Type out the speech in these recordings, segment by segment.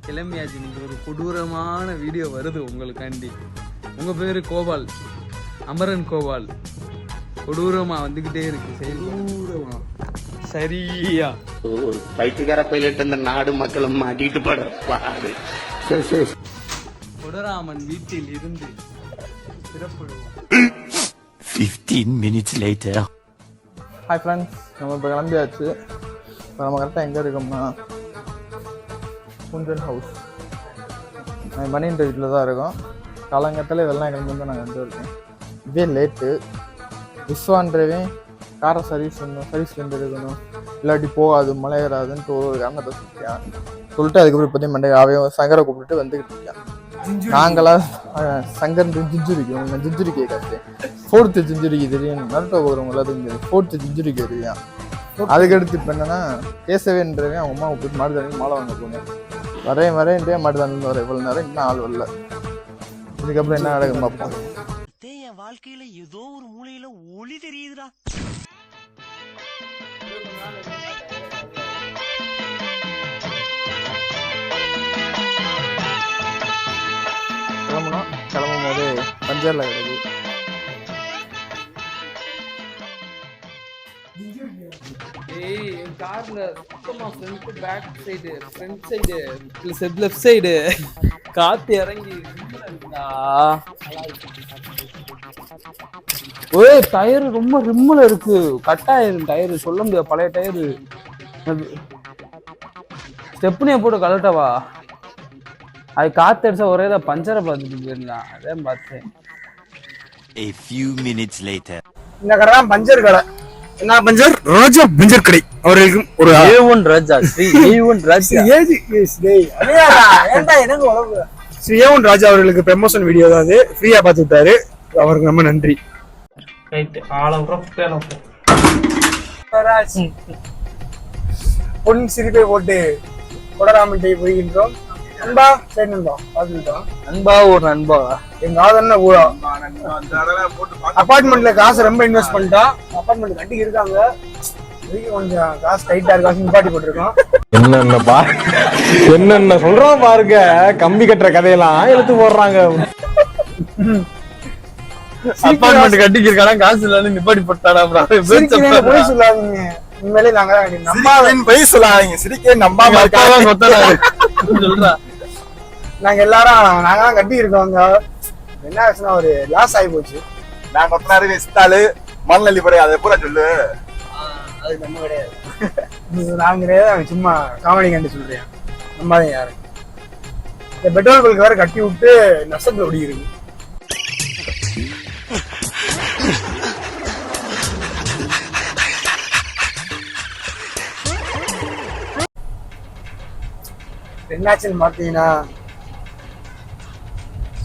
கிளம்பியாச்சு. நீங்கள் ஒரு கொடூரமான வீடியோ வருது உங்களுக்காண்டி. உங்கள் பேர் கோபால், அமரன் கோபால். கொடூரமாக வந்துக்கிட்டே இருக்கு செயல்பூரமாக. சரியா ஒரு பைத்தியக்கார பைலட் அந்த நாடு மக்களும் மாட்டிட்டு பாடு. கொடராமன் வீட்டில் இருந்து சிறப்பிடுவோம். 15 minutes later. ஹாய் ஃப்ரெண்ட்ஸ், நம்ம இப்போ கிளம்பியாச்சு. இப்போ நம்ம கரெக்டாக எங்கே இருக்கோம்னா குஞ்சன் ஹவுஸ். நாங்கள் பனியன் வீட்டில் தான் இருக்கோம். காலங்கத்தில் இதெல்லாம் கிளம்பி வந்து நாங்கள் வந்து இருக்கோம். இதே லேட்டு விஸ்வான்றவே காரை சர்வீஸ்லேருந்து எடுக்கணும், இல்லாட்டி போகாது மழை ஏறாதுன்ட்டு ஒரு காரணத்தை சொல்லிட்டு அதுக்கப்புறம் இப்போதையும் மண்டே அவன் சங்கரை கூப்பிட்டு வந்துக்கிட்டு இருக்கான். நாங்களாம் சங்கர் ஜிஞ்சுரிக்கு ஜிஞ்சுரிக்கே காத்து 4th செஞ்சுரிக்கு தெரியும். நருட்டோ போகிறவங்க எல்லாத்துக்கும் 4th செஞ்சுரிக்கு இருக்கான். அதுக்கடுத்து இப்போ என்னன்னா கேசவேன்றவன் அவங்க அம்மா கூப்பிட்டு மாடு தண்ணி மாலை வாங்க போனேன். வரேன்ட்டே மாடு தண்ணி வர இவ்வளோ நேரம் இன்னும் ஆள் வரல. இதுக்கப்புறம் என்ன நடக்கும் பார்ப்போம். என் வாழ்க்கையில ஏதோ ஒரு மூலையில ஒளி தெரியுதுடா. கிளம்பும் போது பஞ்சர்ல கிடக்கு. என் கார்ல சுத்தமா ஃப்ரண்ட் சைடு லெஃப்ட் சைடு காத்து இறங்கி டயர் ரொம்ப ரிம்முல இருக்கு. கட்டாயிரும் டயரு, சொல்ல முடியாது. பழைய டயரு. ஸ்டெப்னியை போட்டு கலட்டவா? அது காத்து அடிச்சா ஒரே தான் பஞ்சரை பார்த்துட்டு போயிருந்தான். அதான் பார்த்தேன். A few minutes later. இந்த கடை தான் பஞ்சர் கடை. என்ன பஞ்சர்? ராஜா பஞ்சர் கடை. அவர்களுக்கு ஒரு A1 ராஜா, ஸ்ரீ A1 ராஜா. ஸ்ரீ A1 ராஜா அவர்களுக்கு ப்ரமோஷன் வீடியோ தான் அது. ஃப்ரீயா பார்த்து விட்டாரு. அவருக்கு ரொம்ப நன்றி. பொன் சிரிப்பை போட்டு கொடராமட்டை போய்கின்றோம். நண்பா சரி நண்பா பார்த்துக்கிட்டோம். நண்பா ஒரு நண்பா எங்க ஆதரன கூட அபார்ட்மெண்ட்ல காசு ரொம்ப இன்வெஸ்ட் பண்ணிட்டோம். அபார்ட்மெண்ட் கட்டி இருக்காங்க. கொஞ்சம் காசு டைட்டா இருக்கா, நிப்பாட்டி போட்டிருக்கோம். என்னென்ன சொல்றோம் பாருங்க. கம்பி கட்டுற கதையெல்லாம் எடுத்து போடுறாங்க. அபார்ட்மெண்ட் கட்டிக்கிருக்கானா காசு இல்லன்னு நிப்பாட்டி போட்டாடா. போய் சொல்லாதீங்க. உண்மையிலே நாங்க போய் சொல்லாதீங்க. சிரிக்க நம்பாம சொல்றா. நாங்க நாங்கதான் கட்டி இருக்கோங்க. என்ன ஆச்சுன்னா ஒரு லாஸ் ஆகி போச்சு. நான் கொத்தனாரு வெஸ்டாலு மண்ணல்லி படை அதை பூரா சொல்லு. அது நம்ம கிடையாது. நான் கிடையாது, சும்மா காமெடி கண்டு சொல்றேன். நம்பாதீங்க யாரு. இந்த பெட்ரோல் பல்க் வேற கட்டி விட்டு நஷ்டத்துல ஓடி இருக்கு. என்னாச்சுன்னு பாத்தீங்கன்னா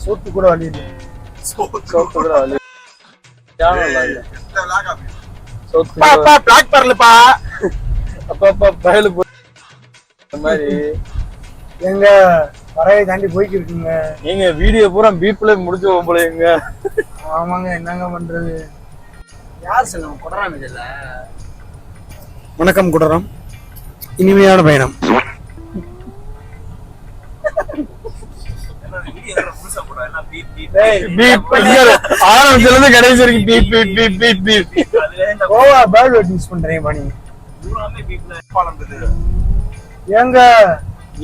சோத்து கூட வலி இல்லை. எங்க வரையை தாண்டி போய்க்கு இருக்குங்க. நீங்க வீடியோ பூரா பீப்ல முடிச்சு போலங்க. ஆமாங்க, என்னங்க பண்றது. யார் சொல்லுங்க குடராம் இதுல. வணக்கம் குடராம், இனிமையான பயணம்.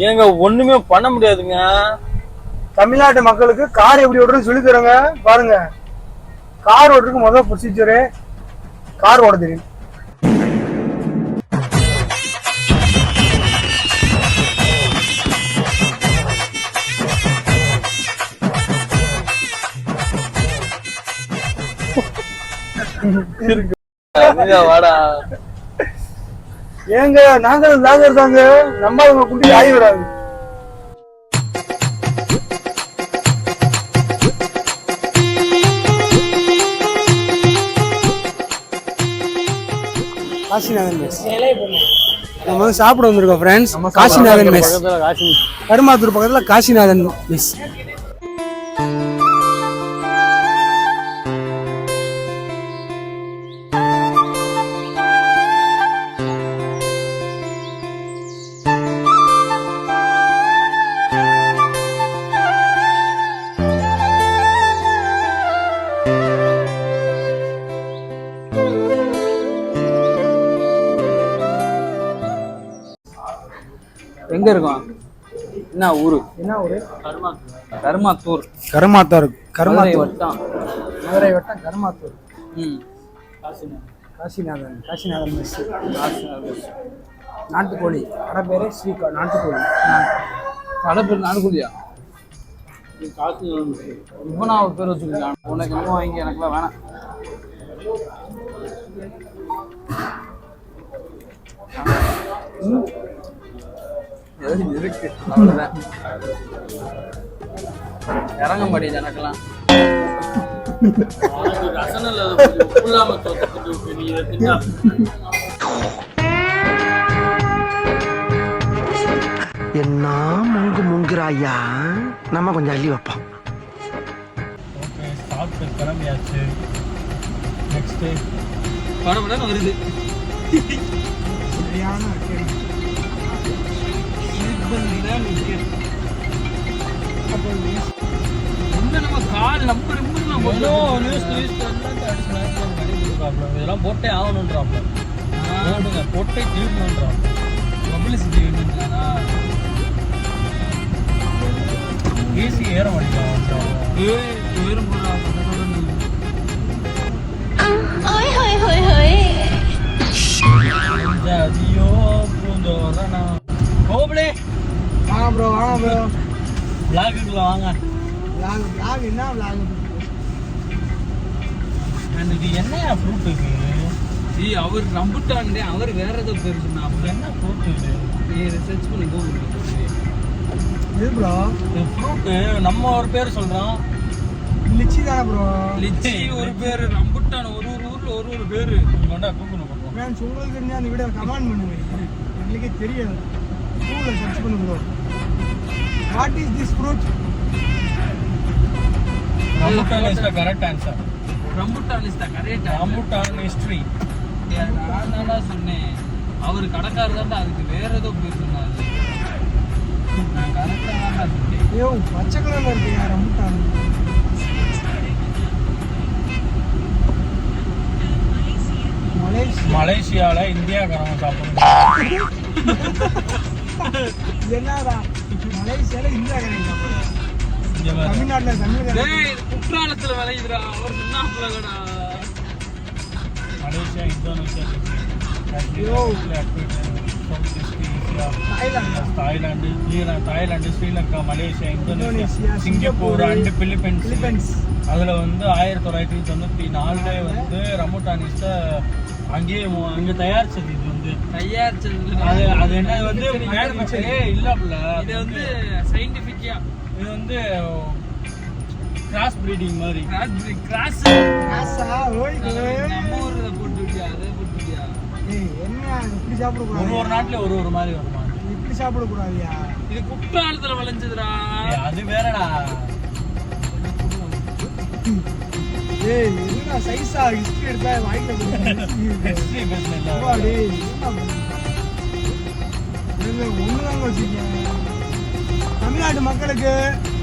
ஏங்க ஒண்ணுமே பண்ண முடியாதுங்க. தமிழ்நாட்டு மக்களுக்கு கார் எப்படி ஓடுறதுன்னு சொல்லி தருங்க. பாருங்க, கார் ஓடுறதுக்கு முதல் ப்ரொசீஜரு கார் ஓட தெரியும். ஏங்க நாங்க தாங்க நம்பாதவங்க குட்டி ஆகி விடாது. காசிநாதன் மெஸ் நம்ம வந்து சாப்பிட வந்திருக்கோம் ஃப்ரெண்ட்ஸ். காசிநாதன் மெஸ், கருமாத்தூர் பக்கத்துல காசிநாதன் மெஸ். எங்க இருக்கோம்? என்ன ஊரு? என்ன ஊரு? கருமாத்தூர். கருமாத்தூர். மதுரை வட்டம். மதுரை வட்டம் கருமாத்தூர். ம். காசிநாதன் மெஸ். நாட்டுக்கோழி கடை பேரு ஸ்ரீகா நாட்டுக்கோழி. கடை பேர் நாடுகோழியா? இவனாவை பேர் வச்சுருக்கான். உனக்கு இன்னும் வாங்கி எனக்குலாம் வேணாம். இருக்கு அவ்வளோதான். இறங்க மாட்டேங்குது எனக்கெல்லாம். ரசனில் என்ன முங்குறாயா? நம்ம கொஞ்சம் அள்ளி வைப்போம். கிளம்பியாச்சு. நெக்ஸ்ட் படம் வருது. சரியான நம்ம கால் நம்பர் இதெல்லாம் போட்டே ஆகணுன்றாப்ல. போட்டே தீர்ணுன்றான். பப்ளிசிட்டி வேணுன்றானா? ஈஸி ஏற மாட்டேங்கிறான். ஏறும் அதியோ பூந்தோரணா. கோபலே வாங்க ப்ரோ, வாங்க ப்ரோ. விளாகுக்குள்ள வாங்க. விளாக் என்ன விளாக்? இது என்ன ஃப்ரூட் இது? அவர் ரம்புட்டான்டே. அவர் வேற ஏதோ பேர் சொன்னா. என்ன ஃப்ரூட் இது? ரிசர்ச் பண்ணி இது ப்ரோ இது ஃப்ரூட் நம்ம ஒரு பேர் சொல்றோம். லிச்சி தானே ப்ரோ? லிச்சி ஒரு பேரு, ரம்புட்டான் ஒரு ஊர்ல ஒரு பேரு. கொண்டா கூப்பிடணும். ஃப்ரெண்ட்ஸ், உங்களுக்கு தெரிஞ்சா அந்த வீடியோ கமெண்ட் பண்ணுங்க. எங்களுக்கே தெரியாது. கூகுளில் சர்ச் பண்ணு bro. What is this fruit? Rambutan is the correct answer. Rambutan is the correct answer. Rambutan is tree. நான் தான்டா சொன்னேன். அவர் கடைக்காரர் தான்டா அதுக்கு வேற ஏதோ பேர் சொன்னாரு. நான் கரெக்டா தான்டா சொன்னேன். ஐயோ, பச்சை கலர்ல இருக்கு ரம்புட்டான். மலேசியால இந்தியாக்காரங்க சாப்பிடுறாங்க. என்னடா மலேசியால இந்தியாக்காரங்க சாப்பிடுறாங்க? தமிழ்நாட்டுல குற்றாலத்துல விளையுதுடா. அவர் சொன்னாப்லடா. Malaysia, Indonesia, Thailand, Sri Lanka, Malaysia, Indonesia, Singapore and Philippines. அதுல வந்து 1994 வந்து ரம்புட்டானிஸ்ட அங்கே தயாரிச்சது. இது வந்து அது என்ன வந்து இல்ல, இது வந்து சயின்டிபிக்கா இது வந்து கிராஸ் பிரீடிங் மாதிரி. கிராஸ் நம்ம ஊர்ல போட்டுட்டியா? அதை போட்டுட்டியா? என்ன இப்படி சாப்பிடக்கூடாது? ஒரு நாட்டுல ஒரு மாதிரி வருமா? இப்படி சாப்பிடக்கூடாதுயா. இது குற்றாலத்துல விளைஞ்சதுடா. அது வேறடா. ஏய், என்ன சைஸா ஹிஸ்டரி எடுத்தா வாய்க்கு ஹிஸ்டரி பேசல. ஒண்ணுதாங்க வச்சுக்கேன். தமிழ்நாட்டு மக்களுக்கு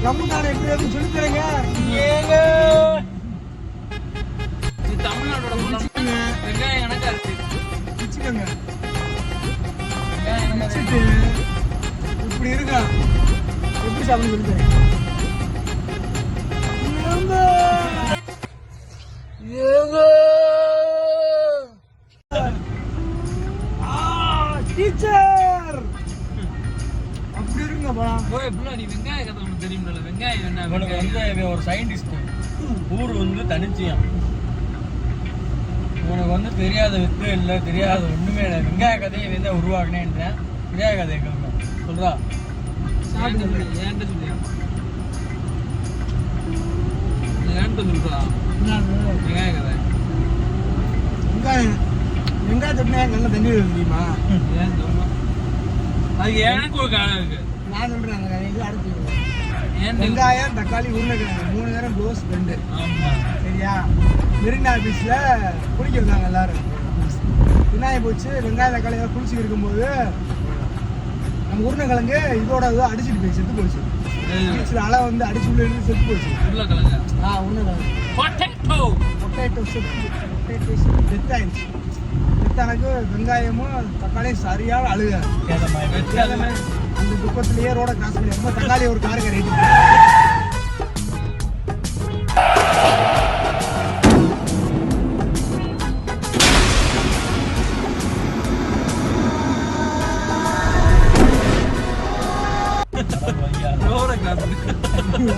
ரம்புட்டான் எப்படி இருக்குன்னு சொல்லி தரேங்க. இது தமிழ்நாட்டோட வெங்காயம் கணக்கா இருக்கு. வச்சுக்கோங்க. வச்சுட்டு இப்படி இருக்கா எப்படி சாப்பிட சொல்லி தரேன். டீச்சர் அப்படி இருக்குங்கப்பா. நீ வெங்காய கதை உனக்கு தெரியும்ல? வெங்காயம் என்ன? இவனுக்கு வந்து ஒரு சயின்டிஸ்ட். ஊர் வந்து தனிச்சியான். உனக்கு வந்து தெரியாத வித்து இல்லை, தெரியாத ஒண்ணுமே இல்லை. வெங்காய கதையை வந்து உருவாக்குனேன்றேன். வெங்காய கதையை கேட்க சொல்றா. ஏன்ட்ட சொல்லியா? ஏன்ட்ட சொல்றா வெங்காய கதை? வெங்காயம் தொட்டினா நல்லா தண்ணி வருது தெரியுமா? ஏன் சொல்லுவோம்? அது எனக்கு ஒரு காலம் இருக்கு. நான் சொல்றேன் அந்த கதை. இது அடுத்து வெங்காயம், தக்காளி, உருளைக்கிழங்கு 3 நேரம் டோஸ் 2. சரியா? மெரினா ஆஃபீஸில் குளிக்க வந்தாங்க எல்லாரும். விநாயக போச்சு. வெங்காயம் தக்காளி ஏதாவது குளிச்சு இருக்கும்போது நம்ம உருளைக்கிழங்கு இதோட இதை அடிச்சுட்டு போய் செத்து போச்சு. பீச்சில் அலை வந்து அடிச்சு உள்ள இருந்து செத்து போச்சு. உருளைக்கிழங்கு உருளைக்கிழங்கு பொட்டேட்டோ டெத் ஆயிடுச்சு. டெத்தானக்கு வெங்காயமும் தக்காளியும் சரியான அழுக. அந்த துக்கத்திலேயே ரோட கிராஸ் பண்ணி ரொம்ப தக்காளி ஒரு காருக்கு ரேட்டு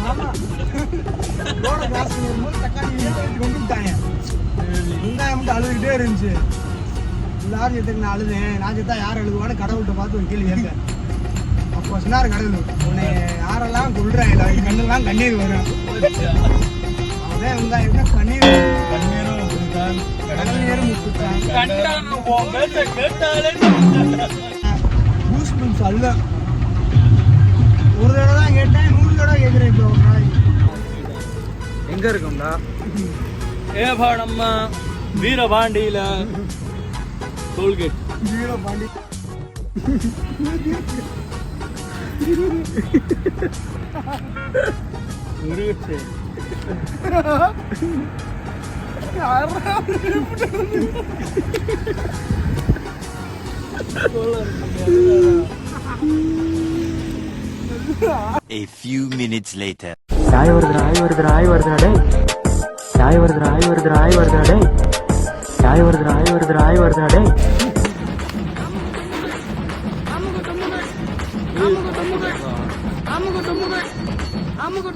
ஆமா ரோட கிராஸ் பண்ணி வரும்போது தக்காளி கொண்டு விட்டாங்க. வெங்காயம் மட்டும் அழுதுகிட்டே இருந்துச்சு. எல்லாரும் சேர்த்துக்கு நான் அழுதேன். நான் சேர்த்தா யார் அழுதுவான்னு கடவுள்கிட்ட பார்த்து ஒரு கேள்வி கேட்க. அப்போ சொன்னார் கடவுள், உன்னை யாரெல்லாம் கொள்றாங்க கண்ணெல்லாம் கண்ணீர் வரும். அதான் வெங்காயம் கண்ணீர் பூஸ்ட் அல்ல. ஒரு தடவை தான் கேட்டேன், 100 தடவை கேட்குறேன் இப்போ ஒரு நாளைக்கு. எங்க இருக்கோம்டா? ஏப்பா நம்ம வீரபாண்டியில டோல்கேட். வீரபாண்டி முருகச்சு A few minutes later. Sai வருதுடா டேய். சாய் வருதுடா டேய். சாய் வருதுடா டேய். அமுக